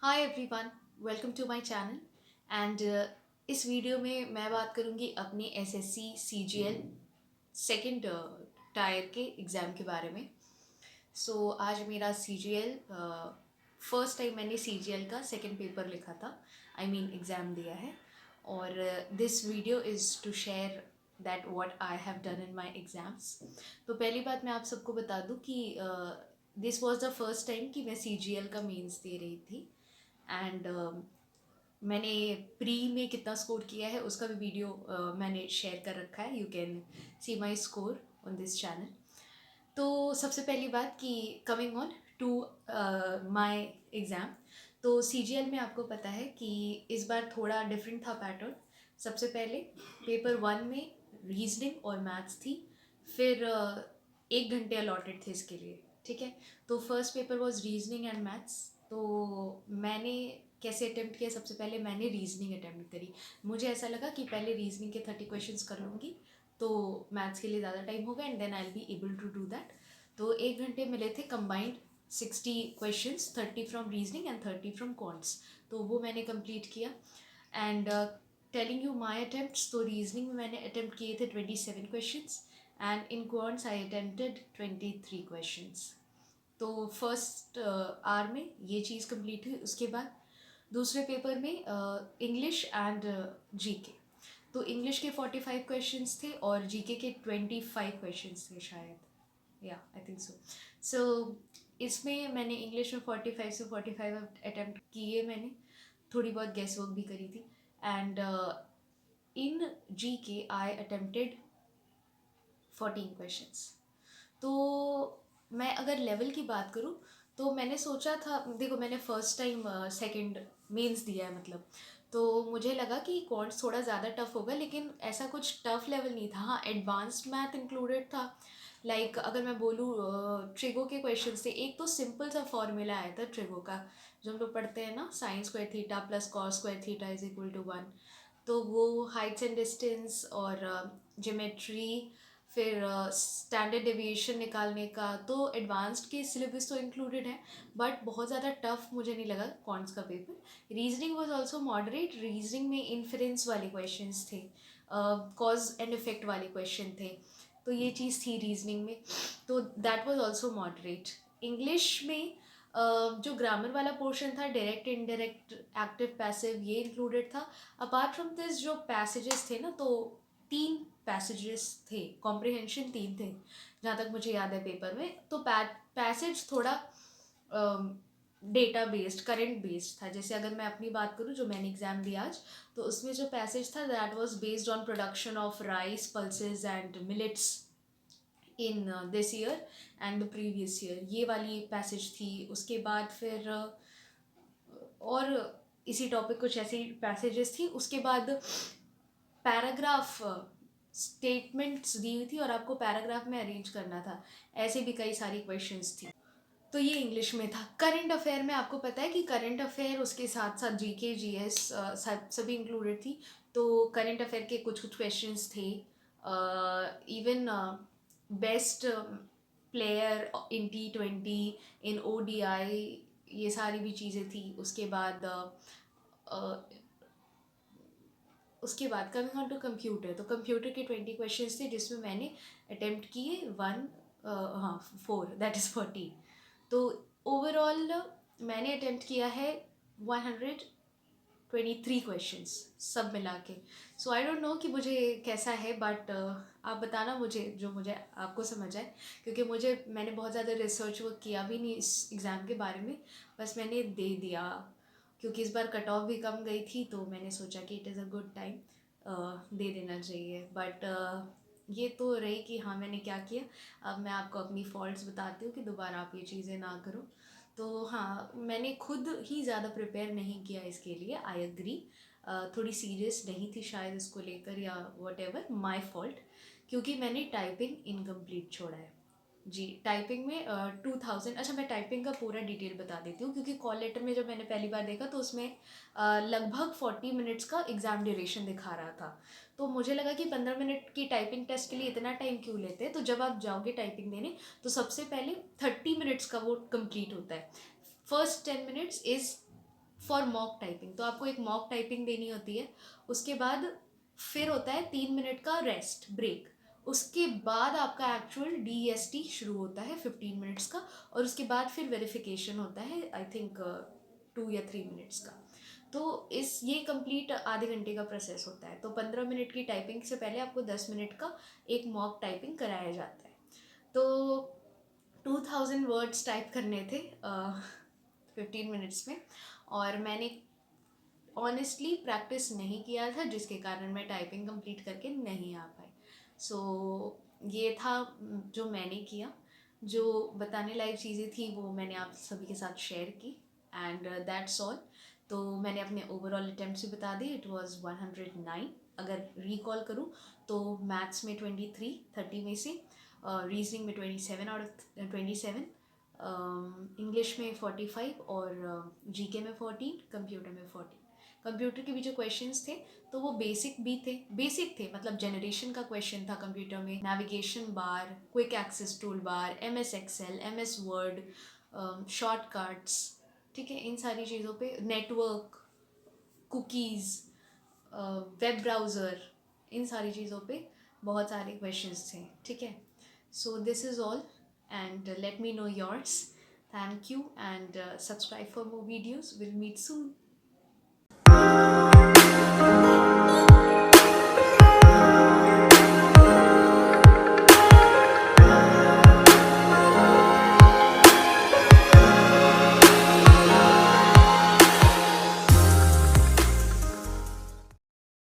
Hi everyone, welcome to my channel and इस video में मैं बात करूंगी अपनी एसएससी सीजीएल सेकंड टायर के एग्ज़ाम के बारे में। आज मेरा सीजीएल फर्स्ट टाइम मैंने सीजीएल का सेकंड पेपर लिखा था, आई मीन एग्ज़ाम दिया है। और this video is to share that what I have done in my exams. तो पहली बात मैं आप सबको बता दूं कि this was the first time कि मैं सीजीएल का मेंस दे रही थी। एंड मैंने प्री में कितना स्कोर किया है उसका भी वीडियो मैंने शेयर कर रखा है। You can see my score on this channel. तो सबसे पहली बात कि coming on to my exam, तो सीजीएल में आपको पता है कि इस बार थोड़ा डिफरेंट था पैटर्न। सबसे पहले पेपर वन में रीजनिंग और मैथ्स थी, फिर 1 घंटे अलॉटेड थे इसके लिए। ठीक है, तो first paper was reasoning and maths. तो मैंने कैसे अटेम्प्ट किया? सबसे पहले मैंने रीजनिंग अटेम्प्ट करी। मुझे ऐसा लगा कि पहले रीजनिंग के 30 क्वेश्चंस कर लूँगी तो मैथ्स के लिए ज़्यादा टाइम होगा and then I will be able to do that. तो 1 घंटे मिले थे combined 60 questions, 30 from reasoning and 30 from quants. तो वो मैंने कंप्लीट किया। And telling you my attempts, तो रीजनिंग में मैंने अटेम्प्ट किए थे 27 questions and in quants I attempted 23 questions. तो फर्स्ट आर में ये चीज़ कंप्लीट हुई। उसके बाद दूसरे पेपर में इंग्लिश एंड जीके। तो इंग्लिश के 45 क्वेश्चंस थे और जीके के 25 क्वेश्चंस थे शायद, या आई थिंक सो। इसमें मैंने इंग्लिश में 45 से 45 अटैम्प्ट किए मैंने। थोड़ी बहुत गेस वर्क भी करी थी। And in GK I attempted 14 questions. तो मैं अगर लेवल की बात करूँ तो मैंने सोचा था, देखो मैंने फर्स्ट टाइम सेकंड मेंस दिया है मतलब, तो मुझे लगा कि क्वांट्स थोड़ा ज़्यादा टफ होगा, लेकिन ऐसा कुछ टफ लेवल नहीं था। हाँ, एडवांस्ड मैथ इंक्लूडेड था। लाइक अगर मैं बोलूँ, ट्रिगो के क्वेश्चंस थे। एक तो सिंपल सा फॉर्मूला आया था ट्रिगो का, जो हम लोग पढ़ते हैं ना, sine square theta plus cos square theta is equal to 1। तो वो हाइट्स एंड डिस्टेंस और ज्योमेट्री, फिर स्टैंडर्ड डेविएशन निकालने का, तो एडवांस्ड के सिलेबस तो इंक्लूडेड है, बट बहुत ज़्यादा टफ मुझे नहीं लगा कॉन्ट्स का paper. Reasoning was also moderate. Reasoning में इन्फरेंस वाले क्वेश्चंस थे, कॉज एंड इफेक्ट वाले क्वेश्चन थे। तो ये चीज़ थी रीजनिंग में, तो that was also moderate. English में जो ग्रामर वाला पोर्शन था, डायरेक्ट इनडायरेक्ट एक्टिव पैसिव, ये इंक्लूडेड था। अपार्ट फ्रॉम दिस जो पैसेजेस थे ना, तो 3 पैसेजेस थे, कॉम्प्रिहेंशन 3 थे जहाँ तक मुझे याद है पेपर में। तो पैसेज थोड़ा डेटा बेस्ड, करंट बेस्ड था। जैसे अगर मैं अपनी बात करूँ, जो मैंने एग्जाम दिया आज, तो उसमें जो पैसेज था that was based on production of rice, pulses and millets in this year and the previous year, ये वाली पैसेज थी। उसके बाद फिर और इसी टॉपिक कुछ ऐसी पैसेजेस थी। उसके बाद पैराग्राफ स्टेटमेंट्स दी हुई थी और आपको पैराग्राफ में अरेंज करना था। ऐसे भी कई सारी क्वेश्चंस थी। तो ये इंग्लिश में था। करंट अफेयर में आपको पता है कि करंट अफेयर उसके साथ साथ जीके जीएस सभी इंक्लूडेड थी। तो करंट अफेयर के कुछ कुछ क्वेश्चंस थे। Even best player in T20, in ODI, ये सारी भी चीज़ें थी। उसके बाद कमिंग ऑन टू कंप्यूटर, तो कंप्यूटर के 20 क्वेश्चंस थे जिसमें मैंने अटेम्प्ट किए 4, तो ओवरऑल मैंने अटेम्प्ट किया है 123 क्वेश्चंस सब मिला के। सो आई डोंट नो कि मुझे कैसा है, बट आप बताना मुझे, जो मुझे आपको समझ आए, क्योंकि मैंने बहुत ज़्यादा रिसर्च वर्क किया भी नहीं इस एग्ज़ाम के बारे में, बस मैंने दे दिया। क्योंकि इस बार कट ऑफ भी कम गई थी तो मैंने सोचा कि it is a good time, दे देना चाहिए। बट ये तो रही कि हाँ मैंने क्या किया। अब मैं आपको अपनी फॉल्ट्स बताती हूँ कि दोबारा आप ये चीज़ें ना करो। तो हाँ, मैंने खुद ही ज़्यादा प्रिपेयर नहीं किया इसके लिए, आई एग्री। थोड़ी सीरियस नहीं थी शायद इसको लेकर, या वट एवर, माई फॉल्ट, क्योंकि मैंने टाइपिंग इनकम्प्लीट छोड़ा है। जी, टाइपिंग में 2000। अच्छा, मैं टाइपिंग का पूरा डिटेल बता देती हूँ, क्योंकि कॉल लेटर में जब मैंने पहली बार देखा तो उसमें लगभग 40 मिनट्स का एग्ज़ाम ड्यूरेशन दिखा रहा था। तो मुझे लगा कि 15 मिनट की टाइपिंग टेस्ट के लिए इतना टाइम क्यों लेते हैं। तो जब आप जाओगे टाइपिंग देने, तो सबसे पहले 30 मिनट्स का वो कंप्लीट होता है। First 10 minutes is for mock typing. तो आपको एक मॉक टाइपिंग देनी होती है, उसके बाद फिर होता है 3 मिनट का रेस्ट ब्रेक, उसके बाद आपका एक्चुअल DST शुरू होता है 15 मिनट्स का, और उसके बाद फिर वेरिफिकेशन होता है आई थिंक 2 या 3 मिनट्स का। तो ये कंप्लीट आधे घंटे का प्रोसेस होता है। तो 15 मिनट की टाइपिंग से पहले आपको 10 मिनट का एक मॉक टाइपिंग कराया जाता है। तो 2000 वर्ड्स टाइप करने थे 15 मिनट्स में, और मैंने ऑनेस्टली प्रैक्टिस नहीं किया था, जिसके कारण मैं टाइपिंग कंप्लीट करके नहीं आ पाई। सो ये था जो मैंने किया। जो बताने लायक चीज़ें थी वो मैंने आप सभी के साथ शेयर की, एंड दैट्स ऑल। तो मैंने अपने ओवरऑल अटेम्प्ट भी बता दी, इट वाज 109। अगर रिकॉल करूँ तो मैथ्स में 23 30 में से, रीजनिंग में 27 आउट ऑफ 27, इंग्लिश में 45, और GK में 14, कंप्यूटर में 14। कंप्यूटर के भी जो क्वेश्चंस थे तो वो बेसिक थे, मतलब जनरेशन का क्वेश्चन था कंप्यूटर में, navigation bar, quick access tool bar, MS excel, MS word, shortcuts, ठीक है, इन सारी चीज़ों पे, नेटवर्क, कुकीज़, वेब ब्राउज़र, इन सारी चीज़ों पे बहुत सारे क्वेश्चंस थे, ठीक है। So this is all, and let me know yours. Thank you, and subscribe for more videos. Will meet soon.